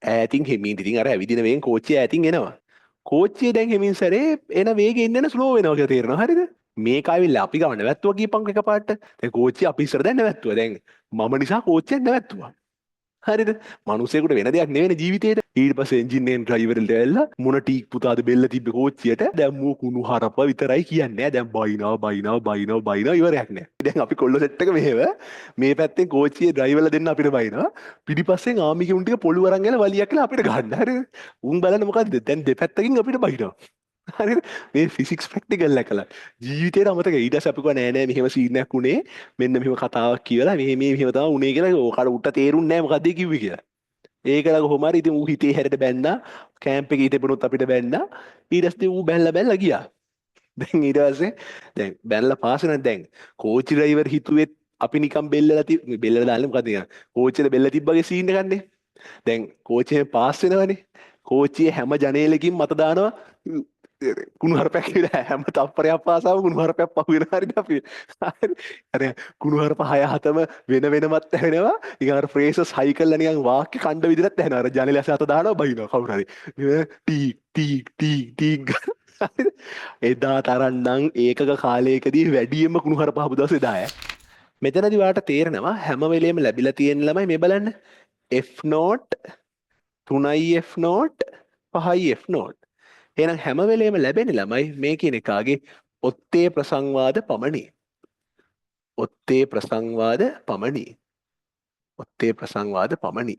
ඈතින් හෙමින් ඉතින් අර ඇවිදින වේගෙන් කෝච්චිය ඈතින් එනවා. කෝච්චිය දැන් හෙමින් සැරේ එන වේගෙ එන්න ස්ලෝ වෙනවා කියලා තේරෙනවා. හරිද? මේක ආවිල්ලා අපි ගාව නැවැත්තුවා කියපන් එකපාරට. දැන් කෝච්චිය අපි ඉස්සර දැන් නැවැත්තුවා. දැන් මම නිසා කෝච්චියක් නැවැත්තුවා. හරිද? මිනිස්සෙකුට වෙන දෙයක් නෙවෙයි ජීවිතේට. ඊට පස්සේ එන්ජින් එකෙන් ඩ්‍රයිවර්ට ඇවිල්ලා මොන ටීක් පුතාද බෙල්ල තිබ්බ කෝච්චියට දැම්මෝ කුණු හරප විතරයි කියන්නේ. දැන් බයිනවා ඉවරයක් නෑ. දැන් අපි කොල්ල සෙට් එක මෙහෙව මේ පැත්තෙන් කෝච්චියේ ඩ්‍රයිවර්ලා දෙන්න අපිට බයිනවා. පිටිපස්සෙන් ආමි කෙවුන් ටික පොළු අරන් ගෙන වලියක් කියලා අපිට ගන්න. හරිද? උන් බලන්න මොකද්ද? දැන් දෙපැත්තකින් අපිට බයිනවා. හරිද? මේ ෆිසික්ස් ප්‍රැක්ටිකල් එකලා ජීවිතේට අමතක ඊට පස්සේ අපි කිව්වා නෑ නෑ මෙහෙම සීන් එකක් උනේ මෙන්න මෙහෙම කතාවක් කියලා මෙහෙම තමයි උනේ කියලා ඕකට උට තේරුන්නේ නෑ මොකද්ද කිව්වේ කියලා. ඒකලා කොහොම හරි ඉතින් ඌ හිතේ හැරෙට බැන්නා කැම්ප් එකේ හිටපුණොත් අපිට බැන්නා ඊට පස්සේ ඌ බැලලා ගියා. දැන් ඊට පස්සේ දැන් බැලලා පාස් වෙනවා දැන් කෝච් ඩ්‍රයිවර් හිතුවෙත් අපි නිකන් බෙල්ලලා දාන්නේ මොකද කියන්නේ කෝච්චියට බෙල්ල තිබ්බගේ සීන් එකක්නේ. දැන් කෝච්චියෙන් පාස් වෙනවනේ. කෝච්චියේ හැම ජනේලකින් මත දානවා කුණු හරපයක් කියලා හැම තප්පරයක් පාසාම කුණු හරපයක් පහු වෙනවා හරිද අපි. හරි. අර කුණු හරප 6 7ම වෙනමත් ඇහෙනවා. නිකන් අර ෆ්‍රේසස් හයි කරලා නිකන් වාක්‍ය කණ්ඩ විදිහට ඇහෙනවා. අර ජනේල ඇස අත දානවා බයිනවා කවුරු හරි. ටීක් ටීක් ටීක් ටීක් හරිද? එදා තරන්නම් ඒකක කාලයකදී වැඩියෙන්ම කුණු හරප හපු දවස් එදාය. මෙතනදී වාට තේරෙනවා හැම වෙලෙම ලැබිලා තියෙන ළමයි මේ බලන්න F note 3යි F note 5යි F note. එහෙනම් හැම වෙලේම ලැබෙන ළමයි මේ කියන එකාගේ ඔත්තේ ප්‍රසංවාද පමණි. ඔත්තේ ප්‍රසංවාද පමණි. ඔත්තේ ප්‍රසංවාද පමණි.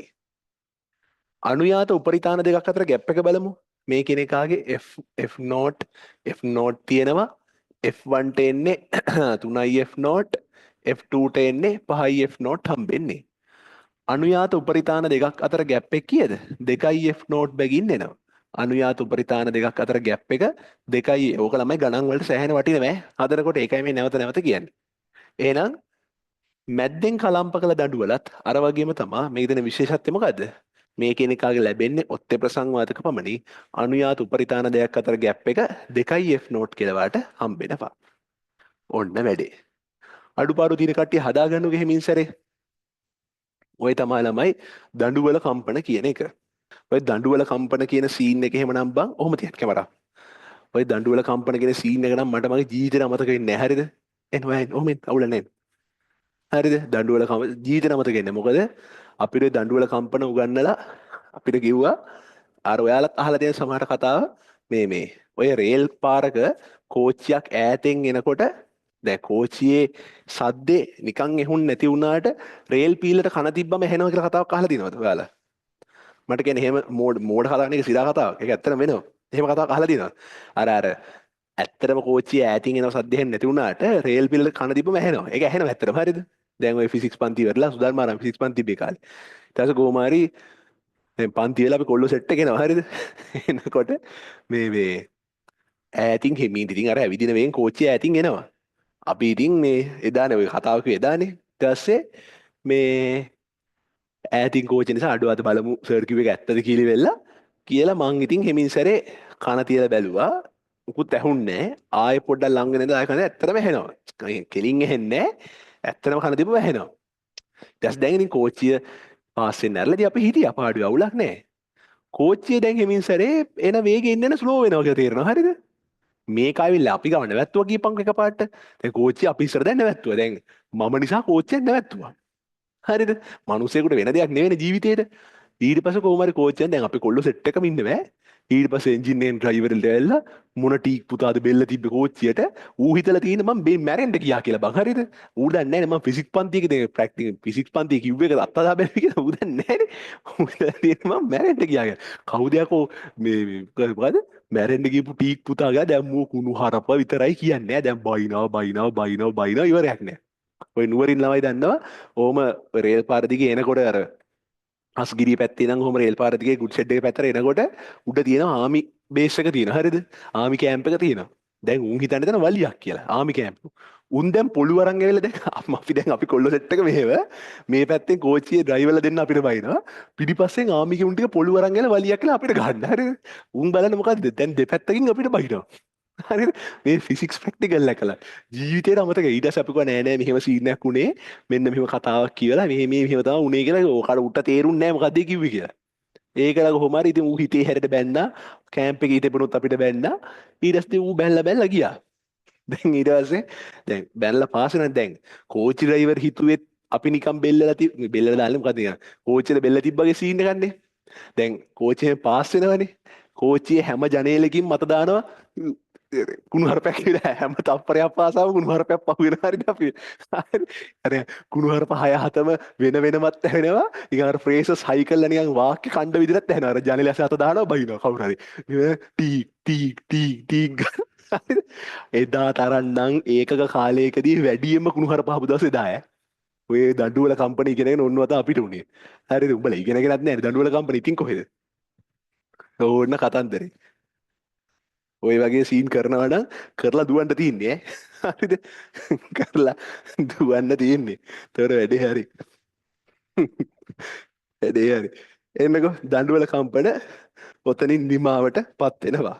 අනුයාත උපරිතාන දෙකක් අතර ગેප් එක බලමු. මේ කියන එකාගේ F note තියෙනවා. F1 ට එන්නේ 3යි F note F2 ට එන්නේ 5යි F note හම්බෙන්නේ. අනුයාත උපරිතාන දෙකක් අතර ગેප් එක කීයද? 2යි F note බැගින් එනවා. අනුයාත උපරිතාන දෙකක් අතර ગેප් එක 2යි. ඕක ළමයි ගණන් වලට සෑහෙන වටිනවා. හදනකොට ඒකයි මේ නැවත කියන්නේ. එහෙනම් මැද්දෙන් කලම්ප කළ දඬුවලත් අර වගේම තමයි මේ දෙන විශේෂත්වය මොකද්ද? මේ කියන එකාගේ ලැබෙන්නේ ඔත්තේ ප්‍රසංවාදක පමණි. අනුයාත උපරිතාන දෙකක් අතර ગેප් එක 2යි F note කියලා වාට හම්බෙනවා. ඔන්න වැඩේ. අඩුපාඩු තියෙන කට්ටිය හදාගන්නු ගෙහිමින් සැරේ. ඔය තමයි ළමයි දඬුවල කම්පන කියන එක. ඔය දඬුවල කම්පන කියන සීන් එක එහෙමනම් බං ඔහොම තියන්න කැමරා. ඔය දඬුවල කම්පන කියන සීන් එක නම් මට මගේ ජීවිතේට අමතක වෙන්නේ නැහැ හරිද? එනවා ඔහොම අවුල නැහැ. හරිද? දඬුවල ජීවිතේට අමතක වෙන්නේ. මොකද අපිට දඬුවල කම්පන උගන්නලා අපිට කිව්වා අර ඔයාලත් අහලා තියෙන සමහර කතාව මේ ඔය රේල් පාරක කෝච්චියක් ඈතෙන් එනකොට දැන් කෝච්චියේ සද්දේ නිකන් එහුන් නැති වුණාට රේල් පීලට කන තිබ්බම ඇහෙනවා කියලා කතාවක් අහලා තියෙනවද ඔයාලා? මට කියන්නේ එහෙම මෝඩ කතාවක් නෙක සිරා කතාවක්. ඒක ඇත්තටම වෙනවා. එහෙම කතාවක් අහලා තියෙනවද? අර ඇත්තටම කෝච්චිය ඈතින් එන සද්ද නැති වුණාට රේල් පීලට කන තිබ්බම ඇහෙනවා. ඒක ඇහෙනවා ඇත්තටම හරියද? දැන් ඔය ෆිසික්ස් පන්ති ඉවරලා සුධර්මාරම් ෆිසික්ස් පන්ති තිබ්බේ කාලේ. ඊට පස්සේ කොහොමාරි දැන් පන්ති වෙලා අපි කොල්ලෝ සෙට් එක එනවා හරියද? එනකොට මේ ඈතින් හෙමින් ඉතින් අර ඇවිදින වේගෙන් කෝච්චිය ඈතින් එනවා. අපි ඉතින් මේ එදානේ ඔය කතාවක එදානේ. ඊට පස්සේ මේ ඈතින් කෝච්චිය නිසා අඩුව අත බලමු සර් කිව්ව එක ඇත්තද කියලා මං ඉතින් හෙමින් සැරේ කන තියලා බැලුවා. උකුත් ඇහුන්නේ නැහැ. ආයෙ පොඩ්ඩක් ළඟ ගෙනද ආයෙ කන ඇත්තටම ඇහෙනවා. කෙලින් ඇහෙන්නේ නැහැ. ඇත්තටම කන තිබ්බම ඇහෙනවා. ඊට පස්සේ දැන් ඉතින් කෝච්චිය පාස් වෙන්න ඇරලා ඉතින් අපි හිටියා පාඩුවේ අවුලක් නැහැ. කෝච්චිය දැන් හෙමින් සැරේ එන වේගෙන් එන්න ස්ලෝ වෙනවා කියලා තේරෙනවා. හරිද? මේක ආවිල්ලා අපි ගාව නැවැත්තුවා කියපන් එකපාරට. දැන් කෝච්චිය අපි ඉස්සර දැන් නැවැත්තුවා. දැන් මම නිසා කෝච්චියක් නැවැත්තුවා. හරිද? මිනිස්සෙකුට වෙන දෙයක් නෙවෙයි ජීවිතේට. ඊට පස්සේ කොහොම හරි කෝච්චියෙන් දැන් අපි කොල්ලෝ සෙට් එකම ඉන්නේ බෑ. ඊට පස්සේ එන්ජින් එකෙන් ඩ්‍රයිවර්ට ඇවිල්ලා මොන ටීක් පුතාද බෙල්ල තිබ්බ කෝච්චියට ඌ හිතලා තියෙන මම මේ මැරෙන්න ගියා කියලා බං හරිද? ඌ දන්නේ නැහැ මම ෆිසික්ස් පන්තියේදී ප්‍රැක්ටිකල් ෆිසික්ස් පන්තියේ කිව්ව එක අත්දැක බැලුවේ කියලා ඌ දන්නේ නැහැ නේ. ඌ හිතලා තියෙන මම මැරෙන්න ගියා කියලා. කවුද යකෝ මේ මොකද මැරෙන්න ගියපු ටීක් පුතා ගා දැන් මූ කුණු හරප විතරයි කියන්නේ. දැන් බයිනවා ඉවරයක් නැහැ. ඔය නුවරින් ළමයි දන්නවා ඕම රේල් පාර දිගේ එනකොට අර අස්ගිරිය පැත්තේ නම් ඔහොම රේල් පාර දිගේ ගුඩ් ෂෙඩ් එක පැත්තට එනකොට උඩ තියෙනවා ආමි බේස් එක තියෙනවා හරියද? ආමි කැම්ප් එක තියෙනවා. දැන් උන් හිතන්නේ දැන් වලියක් කියලා ආමි කැම්ප්. උන් දැන් පොළු අරන් ඇවිල්ලා දැන් අපි කොල්ලෝ සෙට් එක මෙහෙව මේ පැත්තෙන් කෝච්චියේ ඩ්‍රයිවර්ලා දෙන්න අපිට බයිනවා. පිටිපස්සෙන් ආමි කෙවුන් ටික පොළු අරන් ඇවිල්ලා වලියක් කියලා අපිට ගන්න හරියද? උන් බලන්න මොකද්ද? දැන් දෙපැත්තකින් අපිට බයිනවා. හරිද? මේ ෆිසික්ස් ප්‍රැක්ටිකල් එකලා ජීවිතේට අමතක ඊට පස්සේ අපි කිව්වා නෑ නෑ මෙහෙම සීන් එකක් උනේ මෙන්න මෙහෙම කතාවක් කියලා මෙහෙම තමයි උනේ කියලා ඕකට උට තේරුන්නේ නෑ මොකද්ද කිව්වේ කියලා. ඒකල කොහොමරි ඉතින් ඌ හිතේ හැරට බැන්නා කෑම්ප් එකේ හිටපුණොත් අපිට බැන්නා ඊට පස්සේ ඌ බැලලා ගියා දැන් ඊට පස්සේ දැන් බැනලා පාස් වෙනවා දැන් කෝච් ඩ්‍රයිවර් හිතුවෙත් අපි නිකන් බෙල්ලලා දාන්නේ මොකද කියන්නේ කෝච්චියට බෙල්ල තිබ්බගේ සීන් එකක් නේ දැන් කෝච්චියෙන් පාස් වෙනවනේ කෝච්චියේ හැම ජනේලකින් මත දානවා කුණුහරුපයක් කියලා හැම තප්පරයක් පාසාම කුණුහරුපයක් පහු වෙනවා හරිද අපි හරි අර කුණුහරුප 6 7ම වෙනමත් ඇහෙනවා නිකන් අර ෆ්‍රේසස් හයි කරලා නිකන් වාක්‍ය කණ්ඩ විදිහට ඇහෙනවා අර ජනේල ඇස අත දානවා බයිනවා කවුරු හරි ටී ටී ටී ටී හරිද එදා තරන්නම් ඒකක කාලයකදී වැඩියෙන්ම කුණුහරුප හපු දවස් එදා ඈ ඔය දඬුවල කම්පැනි ඉගෙනගෙන ඔන්නවත අපිට උනේ හරිද උඹලා ඉගෙනගෙනත් නැහැ දඬුවල කම්පැනි ඉතින් කොහෙද ඕන්න කතන්දරේ ඔය වගේ සීන් කරනවා නම් කරලා දුවන්න තියන්නේ ඈ හරිද කරලා දුවන්න තියන්නේ තොර වැඩේ හරි වැඩේ හරි එන්නකෝ දඬුවල කම්පන ඔතනින් නිමාවට පත් වෙනවා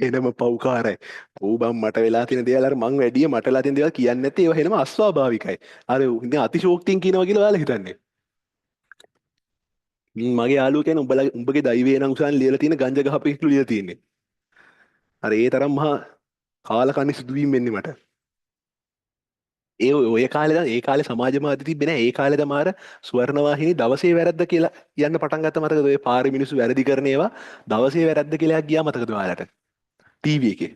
එනම පව්කාරයි ඌ බම් මට වෙලා තියෙන දේවල් අර මං වැඩිය මට වෙලා තියෙන දේවල් කියන්නේ නැත්තේ ඒවා එහෙම අස්වාභාවිකයි අර ඉතින් අතිශෝක්තියෙන් කියනවා කියලා ඔයාලා හිතන්නේ මගේ යාළුවෝ කියන්නේ උඹගේ දෛවය නම් උසන් ලියලා තියෙන ගංජා ගහපෙක්ලු ලියලා තියෙන්නේ අර ඒ තරම් මහා කාලකන්ණි සිදුවීම් වෙන්නේ මට ඔය කාලේ ඒ කාලේ සමාජ මාධ්‍ය තිබ්බේ නැහැ ඒ කාලේ තමයි ස්වර්ණවාහිනී දවසේ වැරද්ද කියලා කියන්න පටන් ගත්ත මතකද ඔය පාරේ මිනිස්සු වැරදි කරන ඒවා දවසේ වැරද්ද කියලා ගියා මතකද ඔයාලට ටීවී එකේ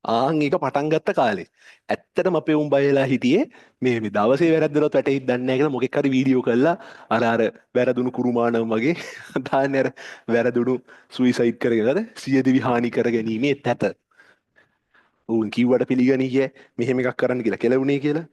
ආන් ඒක පටන් ගත්ත කාලේ ඇත්තටම අපේ උන් බයලා හිටියේ මේ දවසේ වැරද්දලත් වැටෙයිද දන්නේ නැහැ කියලා මොකෙක් හරි වීඩියෝ කරලා අර වැරදුණු කුරුමානම් වගේ දාන්නේ අර වැරදුණු සුයිසයිඩ් කරගෙනද සියදිවි හානි කර ගැනීමේ තැත උන් කිව්වට පිළිගන්නේ මෙහෙම එකක් කරන්න කියලා කෙලවුනේ කියලා